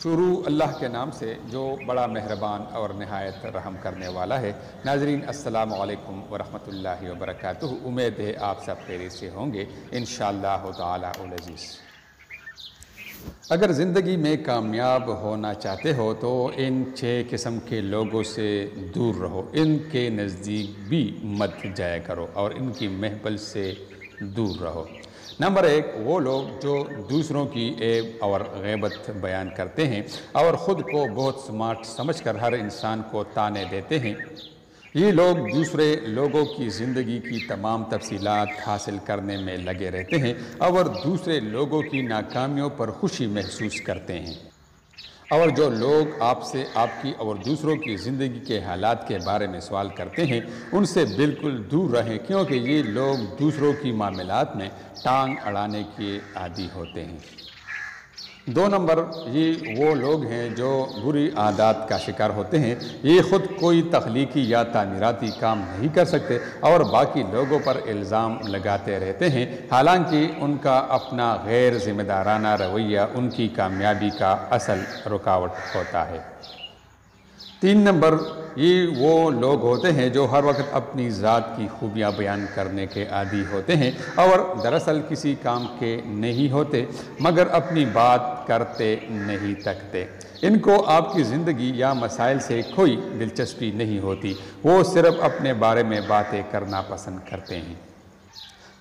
شروع اللہ کے نام سے جو بڑا مہربان اور نہایت رحم کرنے والا ہے۔ ناظرین السلام علیکم ورحمۃ اللہ وبرکاتہ۔ امید ہے آپ سب خیریت سے ہوں گے انشاءاللہ تعالی العزیز۔ اگر زندگی میں کامیاب ہونا چاہتے ہو تو ان 6 قسم کے لوگوں سے دور رہو، ان کے نزدیک بھی مت جایا کرو اور ان کی محفل سے دور رہو۔ نمبر 1، وہ لوگ جو دوسروں کی عیب اور غیبت بیان کرتے ہیں اور خود کو بہت سمارٹ سمجھ کر ہر انسان کو طعنے دیتے ہیں۔ یہ لوگ دوسرے لوگوں کی زندگی کی تمام تفصیلات حاصل کرنے میں لگے رہتے ہیں اور دوسرے لوگوں کی ناکامیوں پر خوشی محسوس کرتے ہیں۔ اور جو لوگ آپ سے آپ کی اور دوسروں کی زندگی کے حالات کے بارے میں سوال کرتے ہیں ان سے بالکل دور رہیں، کیونکہ یہ لوگ دوسروں کی معاملات میں ٹانگ اڑانے کے عادی ہوتے ہیں۔ 2 نمبر، یہ وہ لوگ ہیں جو بری عادات کا شکار ہوتے ہیں۔ یہ خود کوئی تخلیقی یا تعمیراتی کام نہیں کر سکتے اور باقی لوگوں پر الزام لگاتے رہتے ہیں، حالانکہ ان کا اپنا غیر ذمہ دارانہ رویہ ان کی کامیابی کا اصل رکاوٹ ہوتا ہے۔ 3 نمبر، یہ وہ لوگ ہوتے ہیں جو ہر وقت اپنی ذات کی خوبیاں بیان کرنے کے عادی ہوتے ہیں اور دراصل کسی کام کے نہیں ہوتے مگر اپنی بات کرتے نہیں تھکتے۔ ان کو آپ کی زندگی یا مسائل سے کوئی دلچسپی نہیں ہوتی، وہ صرف اپنے بارے میں باتیں کرنا پسند کرتے ہیں۔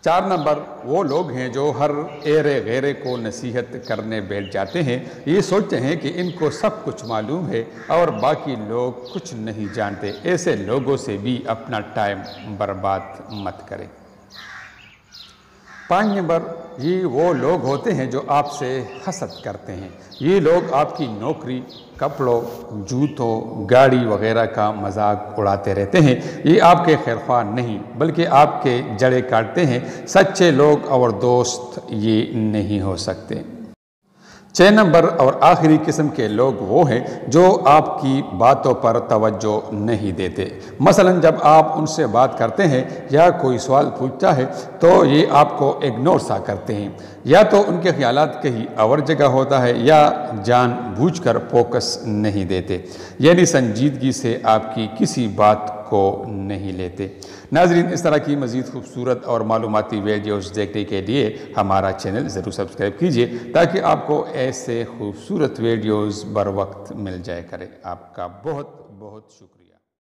4 نمبر، وہ لوگ ہیں جو ہر ایرے غیرے کو نصیحت کرنے بیٹھ جاتے ہیں۔ یہ سوچتے ہیں کہ ان کو سب کچھ معلوم ہے اور باقی لوگ کچھ نہیں جانتے۔ ایسے لوگوں سے بھی اپنا ٹائم برباد مت کریں۔ 5 نمبر، یہ وہ لوگ ہوتے ہیں جو آپ سے حسد کرتے ہیں۔ یہ لوگ آپ کی نوکری، کپڑوں، جوتوں، گاڑی وغیرہ کا مذاق اڑاتے رہتے ہیں۔ یہ آپ کے خیر خواہ نہیں بلکہ آپ کے جڑیں کاٹتے ہیں۔ سچے لوگ اور دوست یہ نہیں ہو سکتے۔ 6 نمبر اور آخری قسم کے لوگ وہ ہیں جو آپ کی باتوں پر توجہ نہیں دیتے۔ مثلا جب آپ ان سے بات کرتے ہیں یا کوئی سوال پوچھتا ہے تو یہ آپ کو اگنور سا کرتے ہیں، یا تو ان کے خیالات کہیں اور جگہ ہوتا ہے یا جان بوجھ کر فوکس نہیں دیتے، یعنی سنجیدگی سے آپ کی کسی بات کو نہیں لیتے۔ ناظرین، اس طرح کی مزید خوبصورت اور معلوماتی ویڈیوز دیکھنے کے لیے ہمارا چینل ضرور سبسکرائب کیجیے تاکہ آپ کو ایسے خوبصورت ویڈیوز بر وقت مل جائے کرے۔ آپ کا بہت بہت شکریہ۔